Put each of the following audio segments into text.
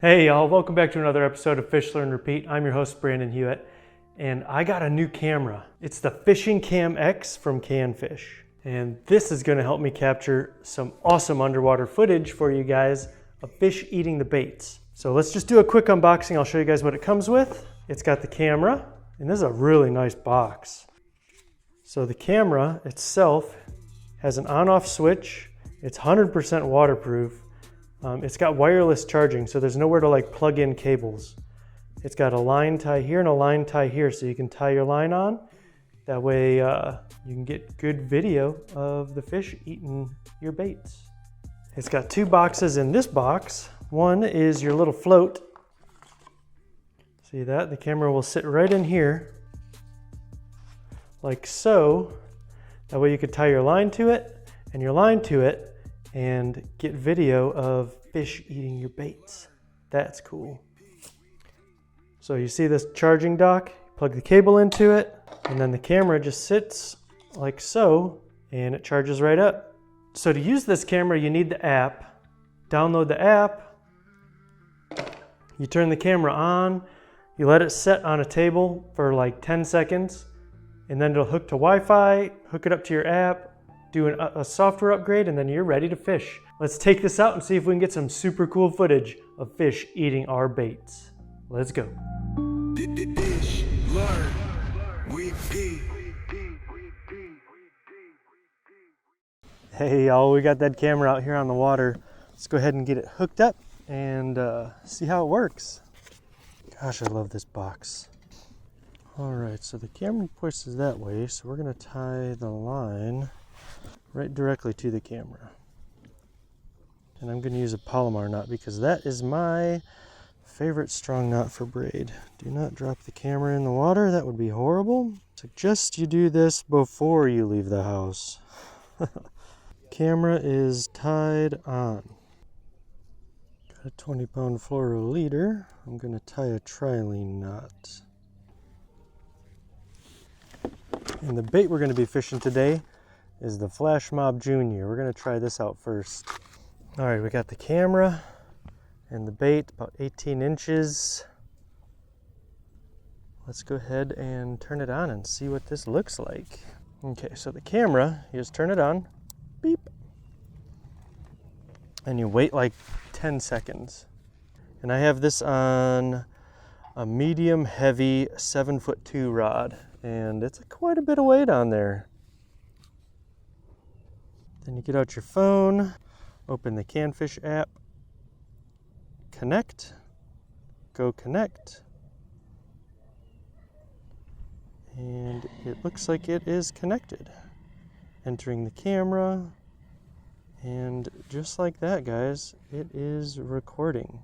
Hey y'all, welcome back to another episode of Fish Learn Repeat. I'm your host Brandon Hewitt, and I got a new camera. It's the Fishing CamX from CanFish, and this is going to help me capture some awesome underwater footage for you guys of fish eating the baits. So let's just do a quick unboxing. I'll show you guys what it comes with. It's got the camera, and this is a really nice box. So the camera itself has an on-off switch. It's 100% waterproof. It's got wireless charging, so there's nowhere to plug in cables. It's got a line tie here and a line tie here, so you can tie your line on. That way you can get good video of the fish eating your baits. It's got two boxes in this box. One is your little float. See that? The camera will sit right in here, like so. That way you could tie your line to it and your line to it and get video of fish eating your baits. That's cool. So you see this charging dock, plug the cable into it, and then the camera just sits like so, and it charges right up. So to use this camera, you need the app. Download the app, you turn the camera on, you let it set on a table for like 10 seconds, and then it'll hook to Wi-Fi, hook it up to your app, do a software upgrade, and then you're ready to fish. Let's take this out and see if we can get some super cool footage of fish eating our baits. Let's go. Fish, learn, repeat. Hey y'all, we got that camera out here on the water. Let's go ahead and get it hooked up and see how it works. Gosh, I love this box. All right, so the camera pushes that way, so we're gonna tie the line right directly to the camera. And I'm going to use a Palomar knot because that is my favorite strong knot for braid. Do not drop the camera in the water, that would be horrible. Suggest you do this before you leave the house. Camera is tied on. Got a 20-pound fluoro leader. I'm going to tie a trilene knot. And the bait we're going to be fishing today is the Largemouth Junior. We're going to try this out first. All right, we got the camera and the bait, about 18 inches. Let's go ahead and turn it on and see what this looks like. Okay, so the camera, you just turn it on, beep, and you wait like 10 seconds. And I have this on a medium heavy 7'2" rod, and it's quite a bit of weight on there. Then you get out your phone, open the CanFish app, connect, go connect, and it looks like it is connected. Entering the camera, and just like that, guys, it is recording.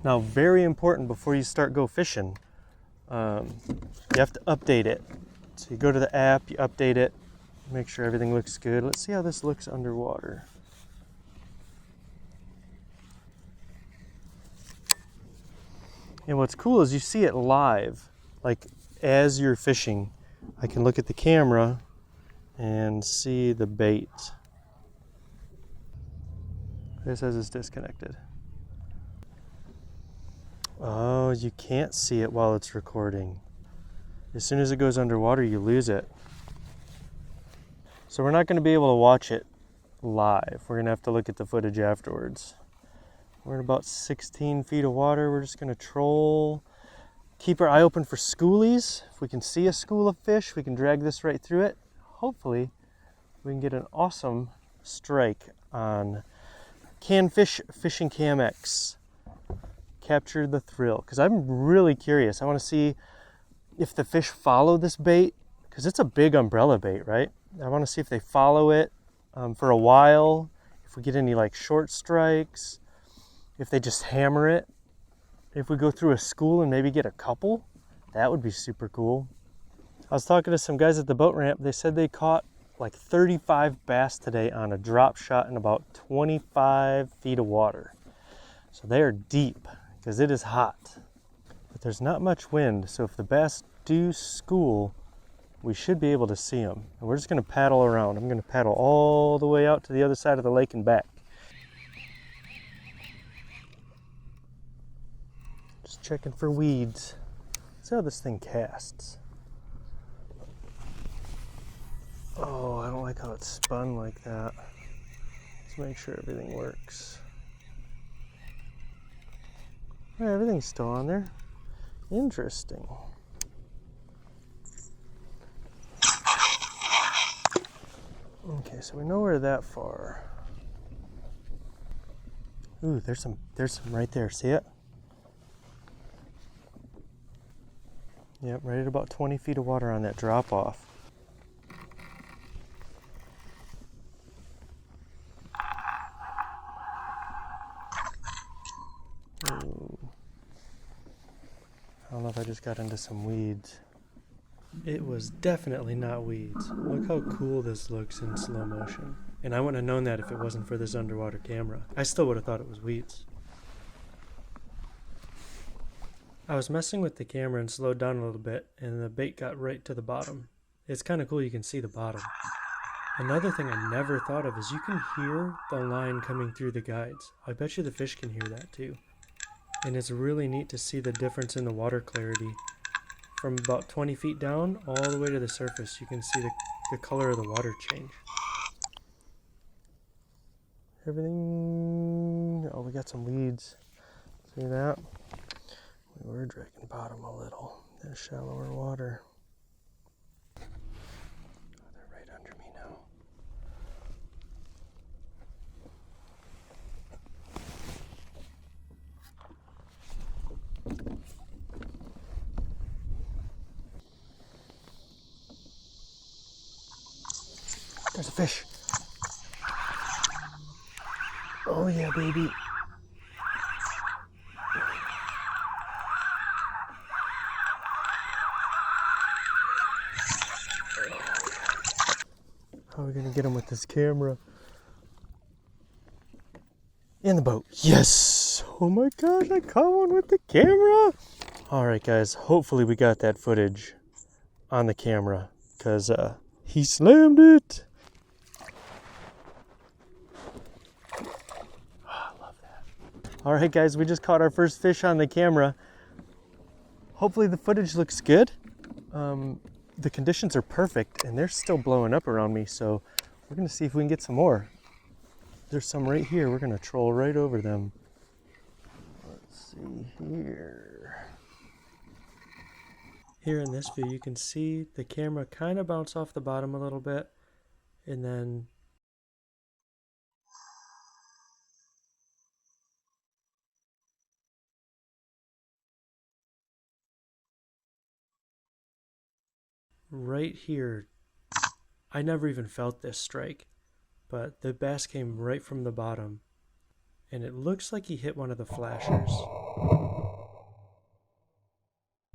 Now, very important before you start go fishing, you have to update it. So you go to the app, you update it, make sure everything looks good. Let's see how this looks underwater. And what's cool is you see it live. Like as you're fishing, I can look at the camera and see the bait. It says it's disconnected. Oh, you can't see it while it's recording. As soon as it goes underwater, you lose it. So we're not going to be able to watch it live. We're going to have to look at the footage afterwards. We're in about 16 feet of water. We're just going to troll. Keep our eye open for schoolies. If we can see a school of fish, we can drag this right through it. Hopefully, we can get an awesome strike on CanFish Fishing CamX. Capture the thrill. Because I'm really curious. I want to see if the fish follow this bait. Because it's a big umbrella bait, right? I want to see if they follow it for a while, if we get any short strikes, if they just hammer it. If we go through a school and maybe get a couple, that would be super cool. I was talking to some guys at the boat ramp. They said they caught like 35 bass today on a drop shot in about 25 feet of water. So they are deep because it is hot, but there's not much wind. So if the bass do school, we should be able to see them. And we're just going to paddle around. I'm going to paddle all the way out to the other side of the lake and back. Just checking for weeds. See how this thing casts. Oh, I don't like how it's spun like that. Let's make sure everything works. Yeah, everything's still on there. Interesting. Okay, so we know we're that far. Ooh, there's some right there. See it? Yep, right at about 20 feet of water on that drop off. Ooh. I don't know if I just got into some weeds. It was definitely not weeds. Look how cool this looks in slow motion. And I wouldn't have known that if it wasn't for this underwater camera. I still would have thought it was weeds. I was messing with the camera and slowed down a little bit, and the bait got right to the bottom. It's kind of cool you can see the bottom. Another thing I never thought of is you can hear the line coming through the guides. I bet you the fish can hear that too. And it's really neat to see the difference in the water clarity. From about 20 feet down all the way to the surface, you can see the color of the water change. Everything, oh, we got some weeds. See that? We were dragging bottom a little. There's shallower water. Oh, they're right under me now. There's a fish. Oh yeah, baby. How are we gonna get him with this camera? In the boat. Yes! Oh my gosh, I caught one with the camera! Alright guys, hopefully we got that footage on the camera, because he slammed it! Alright guys, we just caught our first fish on the camera. Hopefully the footage looks good. The conditions are perfect and they're still blowing up around me, so we're gonna see if we can get some more. There's some right here. We're gonna troll right over them. Let's see here. Here in this view you can see the camera kind of bounce off the bottom a little bit, and then right here, I never even felt this strike, but the bass came right from the bottom, and it looks like he hit one of the flashers.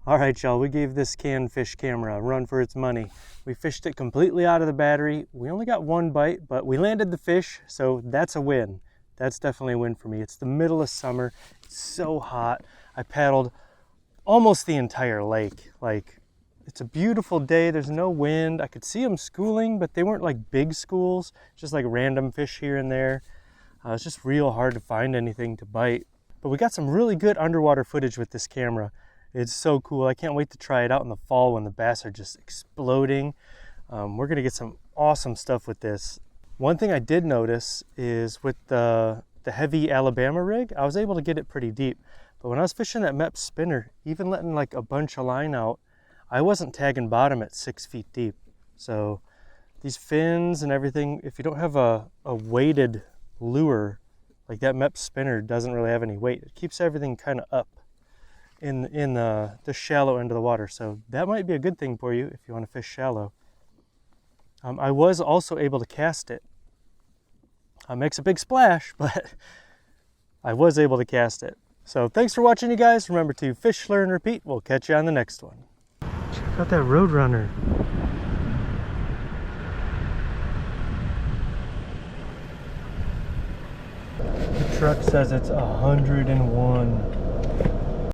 Alright y'all, we gave this CanFish camera a run for its money. We fished it completely out of the battery. We only got one bite, but we landed the fish, so that's a win. That's definitely a win for me. It's the middle of summer, it's so hot. I paddled almost the entire lake. It's a beautiful day, there's no wind. I could see them schooling, but they weren't like big schools, just like random fish here and there. It's just real hard to find anything to bite. But we got some really good underwater footage with this camera. It's so cool. I can't wait to try it out in the fall when the bass are just exploding. We're gonna get some awesome stuff with this. One thing I did notice is with the heavy Alabama rig, I was able to get it pretty deep. But when I was fishing that Mep spinner, even letting like a bunch of line out, I wasn't tagging bottom at 6 feet deep. So these fins and everything, if you don't have a weighted lure, like that Mep spinner doesn't really have any weight. It keeps everything kind of up in the shallow end of the water. So that might be a good thing for you if you want to fish shallow. I was also able to cast it. It makes a big splash, but I was able to cast it. So thanks for watching, you guys. Remember to fish, learn, repeat. We'll catch you on the next one. Check out that Roadrunner. The truck says it's 101.